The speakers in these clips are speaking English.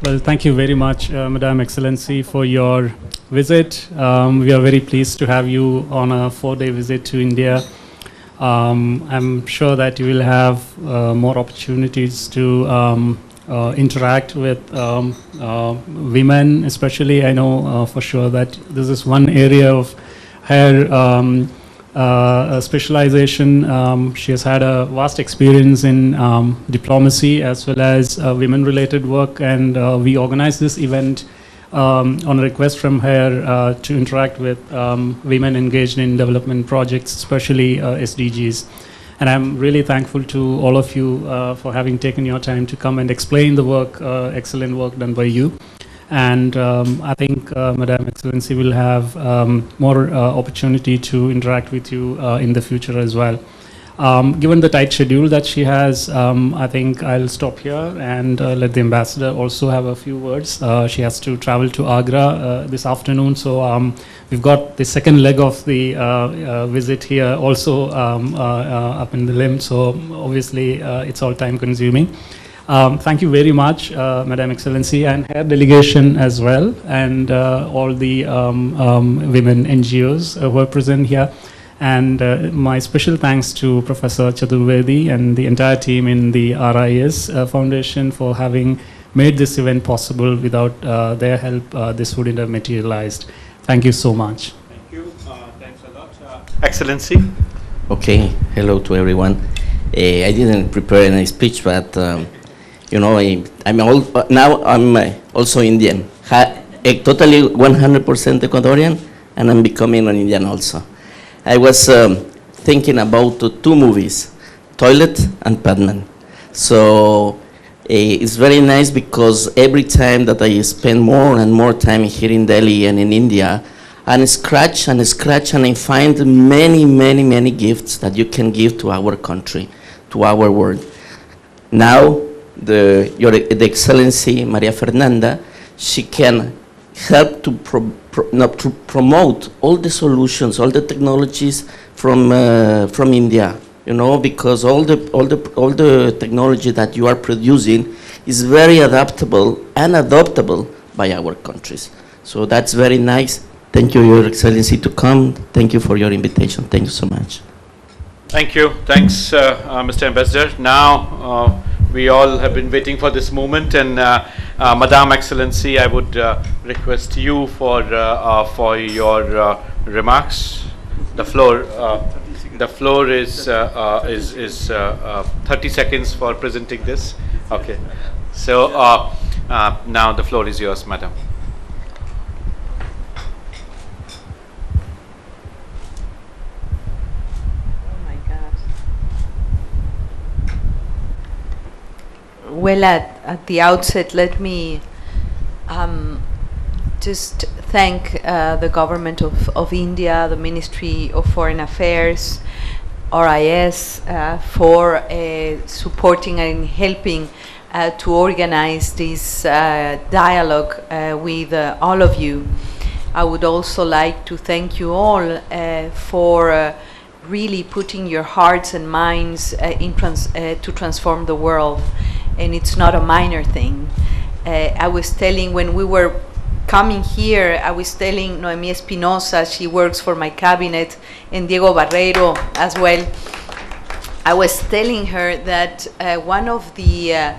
Well, thank you very much, Madam Excellency, for your visit. We are very pleased to have you on a 4-day visit to India. I'm sure that you will have more opportunities to interact with women, especially. I know for sure that this is one area of her specialization. She has had a vast experience in diplomacy as well as women-related work, and we organized this event on a request from her to interact with women engaged in development projects, especially SDGs. And I'm really thankful to all of you for having taken your time to come and explain the work, excellent work done by you. And I think Madam Excellency will have more opportunity to interact with you in the future as well. Given the tight schedule that she has, I think I'll stop here and let the ambassador also have a few words. She has to travel to Agra this afternoon, so we've got the second leg of the visit here also up in the limb, so obviously it's all time consuming. Thank you very much, Madam Excellency, and her delegation as well, and all the women NGOs who are present here. And my special thanks to Professor Chaturvedi and the entire team in the RIS Foundation for having made this event possible. Without their help, this wouldn't have materialized. Thank you so much. Thank you. Thanks a lot. Excellency. Okay, hello to everyone. I didn't prepare any speech, but you know, I'm also Indian. Totally 100% Ecuadorian, and I'm becoming an Indian also. I was thinking about two movies, Toilet and Padman. So it's very nice because every time that I spend more and more time here in Delhi and in India, and scratch and I find many gifts that you can give to our country, to our world. Now, the Excellency Maria Fernanda, she can help to promote all the solutions, all the technologies from India. You know, because all the technology that you are producing is very adaptable and adoptable by our countries. So that's very nice. Thank you, Your Excellency, to come. Thank you for your invitation. Thank you so much. Thank you. Thanks, Mr. Ambassador. Now, we all have been waiting for this moment, and Madam Excellency, I would request you for your remarks. The floor is 30 seconds for presenting this. Okay. So now the floor is yours, Madam. Well, at the outset, let me just thank the government of India, the Ministry of Foreign Affairs, RIS, for supporting and helping to organize this dialogue with all of you. I would also like to thank you all for really putting your hearts and minds to transform the world. And it's not a minor thing. I was telling, when we were coming here, I was telling Noemi Espinosa, she works for my cabinet, and Diego Barreiro as well. I was telling her that one of the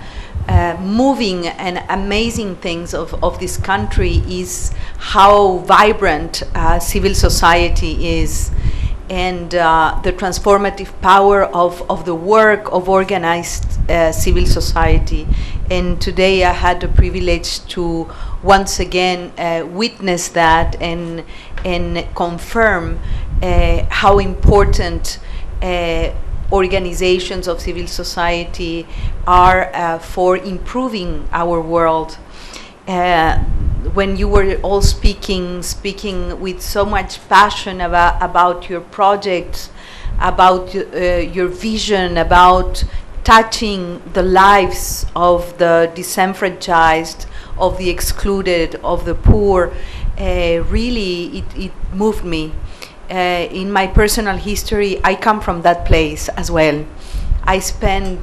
moving and amazing things of this country is how vibrant civil society is, and the transformative power of the work of organized civil society. And today I had the privilege to once again witness that and confirm how important organizations of civil society are for improving our world. When you were all speaking with so much passion about your projects, about your vision, about touching the lives of the disenfranchised, of the excluded, of the poor, really it moved me. In my personal history, I come from that place as well. I spent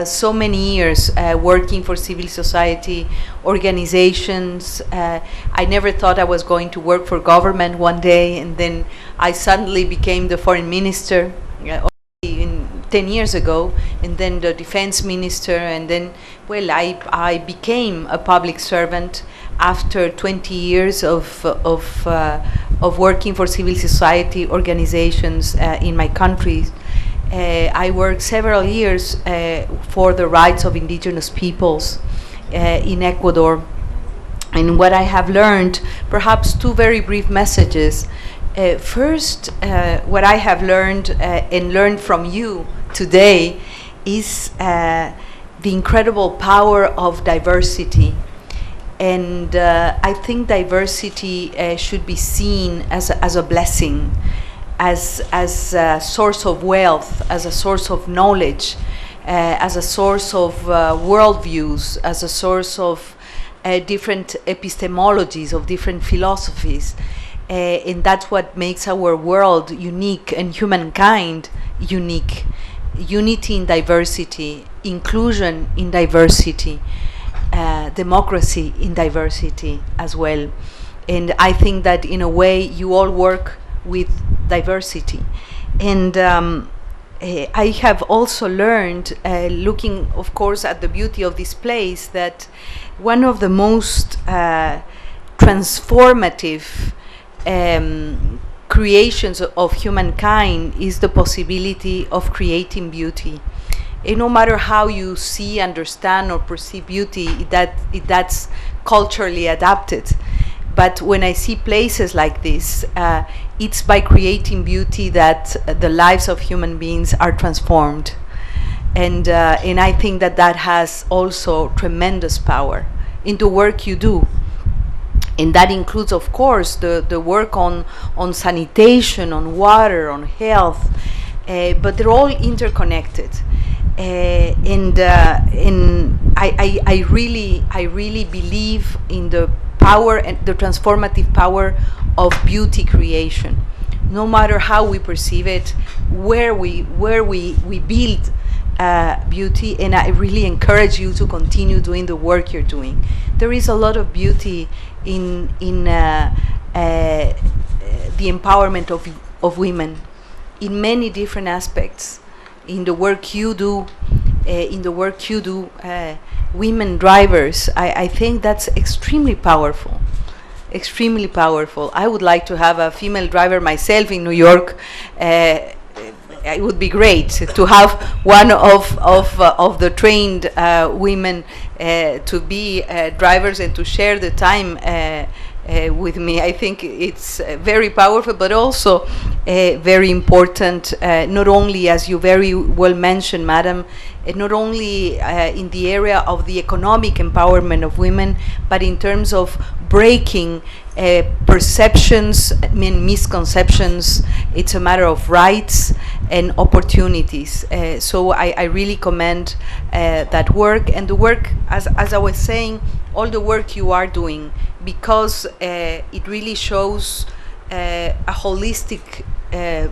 so many years working for civil society organizations. I never thought I was going to work for government one day, and then I suddenly became the foreign minister in 10 years ago, and then the defense minister, and then, well, I became a public servant after 20 years of working for civil society organizations in my country. I worked several years for the rights of indigenous peoples in Ecuador. And what I have learned, perhaps two very brief messages. First, what I have learned and learned from you today is the incredible power of diversity. And I think diversity should be seen as a blessing, as a source of wealth, as a source of knowledge, as a source of worldviews, as a source of different epistemologies, of different philosophies. And that's what makes our world unique and humankind unique. Unity in diversity, inclusion in diversity, democracy in diversity as well. And I think that in a way you all work with diversity. And I have also learned, looking of course at the beauty of this place, that one of the most transformative creations of humankind is the possibility of creating beauty. And no matter how you see, understand, or perceive beauty, that's culturally adapted. But when I see places like this, it's by creating beauty that the lives of human beings are transformed. And I think that has also tremendous power in the work you do. And that includes, of course, the work on sanitation, on water, on health, but they're all interconnected. And I really believe in the power and the transformative power of beauty creation, no matter how we perceive it, where we build beauty. And I really encourage you to continue doing the work you're doing. There is a lot of beauty in the empowerment of women in many different aspects. In the work you do, women drivers, I think that's extremely powerful. Extremely powerful. I would like to have a female driver myself in New York. It would be great to have one of the trained women to be drivers and to share the time with me. I think it's very powerful, but also very important, not only, as you very well mentioned, Madam, not only in the area of the economic empowerment of women, but in terms of breaking perceptions and misconceptions. It's a matter of rights and opportunities. So I really commend that work, and the work, as I was saying, all the work you are doing, because it really shows a holistic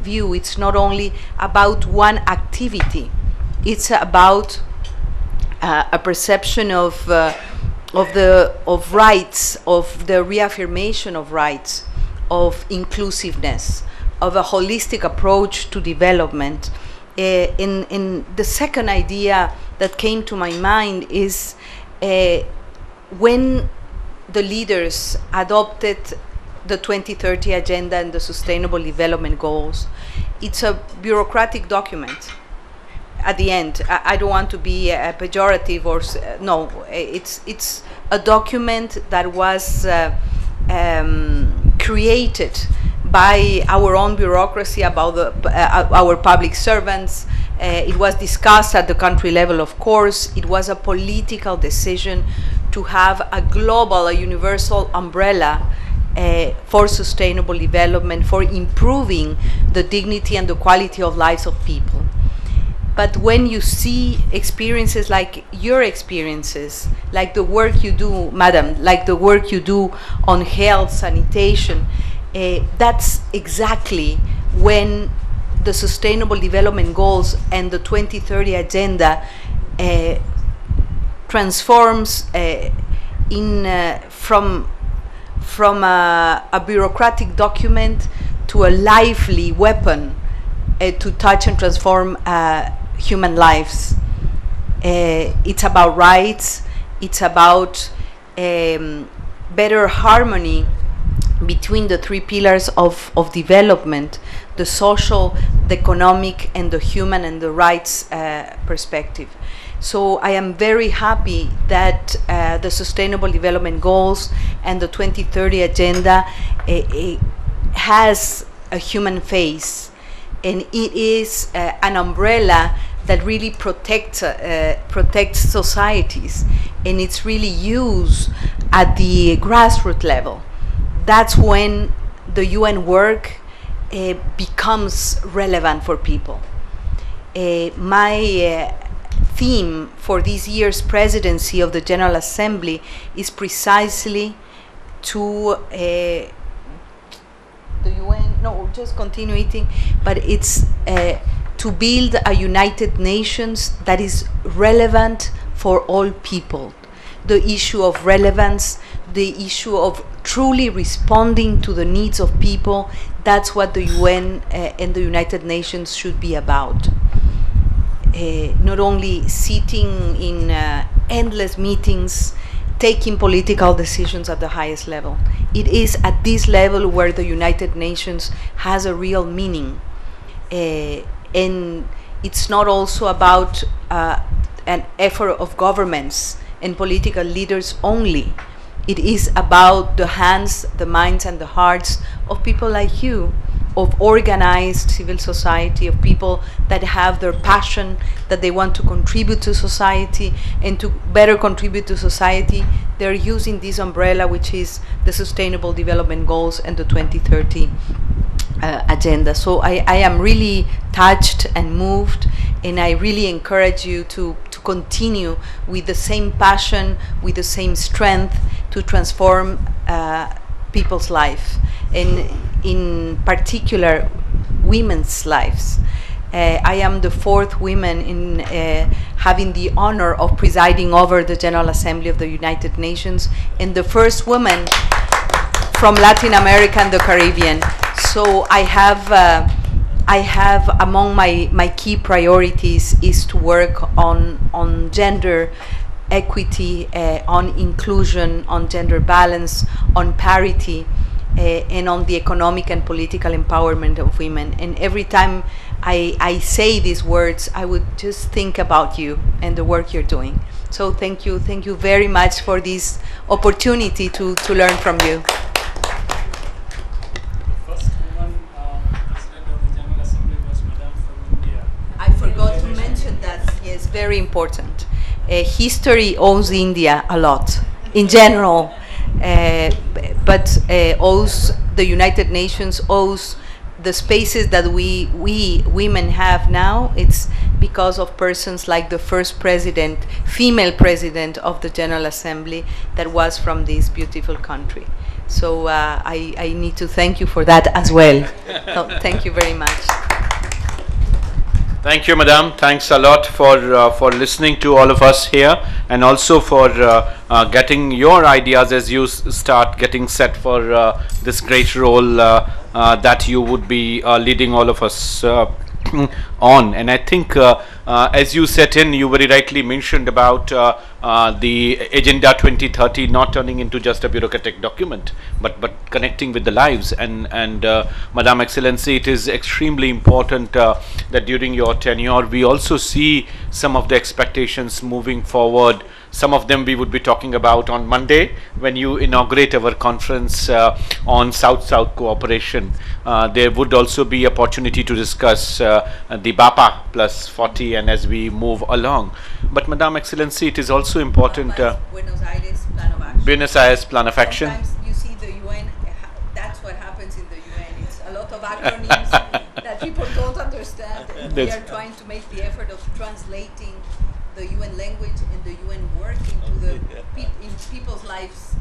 view. It's not only about one activity, it's about a perception of rights, of the reaffirmation of rights, of inclusiveness, of a holistic approach to development. In the second idea that came to my mind is when the leaders adopted the 2030 Agenda and the Sustainable Development Goals. It's a bureaucratic document. At the end, I don't want to be pejorative or no. It's a document that was created by our own bureaucracy, about our public servants. It was discussed at the country level, of course. It was a political decision to have a global, a universal umbrella for sustainable development, for improving the dignity and the quality of lives of people. But when you see experiences like your experiences, like the work you do, Madam, like the work you do on health, sanitation, that's exactly when the Sustainable Development Goals and the 2030 Agenda transforms from a bureaucratic document to a lively weapon to touch and transform human lives. It's about rights, it's about better harmony between the three pillars of development: the social, the economic, and the human and the rights perspective. So I am very happy that the Sustainable Development Goals and the 2030 Agenda has a human face, and it is an umbrella that really protects societies, and it's really used at the grassroots level. That's when the UN work becomes relevant for people. My theme for this year's presidency of the General Assembly is precisely to the UN, no, just continue eating, but it's to build a United Nations that is relevant for all people. The issue of relevance, the issue of truly responding to the needs of people, that's what the UN and the United Nations should be about. Not only sitting in endless meetings, taking political decisions at the highest level. It is at this level where the United Nations has a real meaning. And it's not also about an effort of governments and political leaders only. It is about the hands, the minds, and the hearts of people like you, of organized civil society, of people that have their passion, that they want to contribute to society, and to better contribute to society, they're using this umbrella, which is the Sustainable Development Goals and the 2030 Agenda. So I am really touched and moved, and I really encourage you to continue with the same passion, with the same strength to transform people's life, and in particular women's lives. I am the fourth woman in having the honor of presiding over the General Assembly of the United Nations, and the first woman from Latin America and the Caribbean. So I have among my key priorities is to work on gender equity, on inclusion, on gender balance, on parity, and on the economic and political empowerment of women. And every time I say these words, I would just think about you and the work you're doing. So thank you very much for this opportunity to learn from you. First woman president of the General Assembly was Madam from India. I forgot to mention that. Yes, very important. History owes India a lot, in general, but owes the United Nations, owes the spaces that we women have now. It's because of persons like the first president, female president of the General Assembly, that was from this beautiful country. So I need to thank you for that as well. So thank you very much. Thank you, Madam. Thanks a lot for listening to all of us here, and also for getting your ideas as you start getting set for this great role that you would be leading all of us on. And I think as you set in, you very rightly mentioned about the Agenda 2030 not turning into just a bureaucratic document, but connecting with the lives. And Madam Excellency, it is extremely important that during your tenure we also see some of the expectations moving forward. Some of them we would be talking about on Monday when you inaugurate our conference on South-South cooperation. There would also be opportunity to discuss the BAPA plus 40 and as we move along. But Madam Excellency, it is also important. Buenos Aires Plan of Action. Buenos Aires Plan of Action. Sometimes you see the UN, that's what happens in the UN. It's a lot of acronyms that people don't understand. And we are trying to make the effort of translating the UN language and the UN work into the in people's lives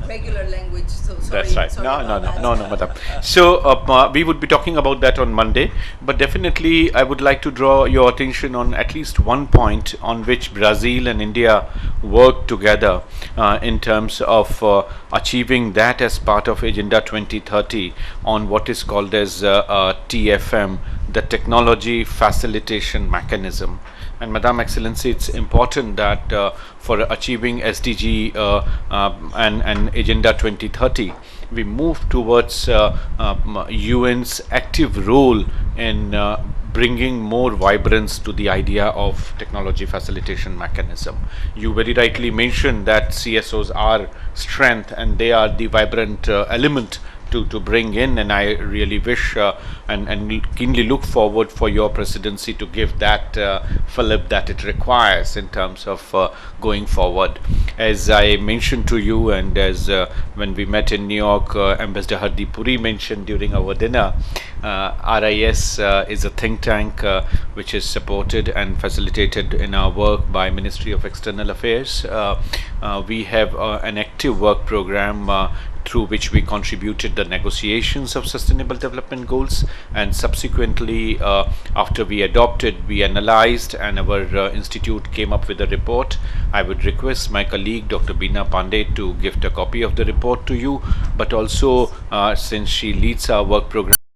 regular language, so sorry. That's right. sorry No, no, about no, that. no, no, madam. So we would be talking about that on Monday, but definitely I would like to draw your attention on at least one point on which Brazil and India work together in terms of achieving that as part of Agenda 2030 on what is called as TFM, the Technology Facilitation Mechanism. And Madam Excellency, it's important that for achieving SDG and Agenda 2030, we move towards UN's active role in bringing more vibrance to the idea of technology facilitation mechanism. You very rightly mentioned that CSOs are strength and they are the vibrant element to bring in, and I really wish and keenly look forward for your presidency to give that fillip that it requires in terms of going forward. As I mentioned to you, and as when we met in New York, Ambassador Hardeep Puri mentioned during our dinner, RIS is a think tank which is supported and facilitated in our work by Ministry of External Affairs. We have an active work program through which we contributed the negotiations of Sustainable Development Goals, and subsequently after we adopted, we analyzed, and our institute came up with a report. I would request my colleague Dr. Beena Pandey to gift a copy of the report to you, but also since she leads our work program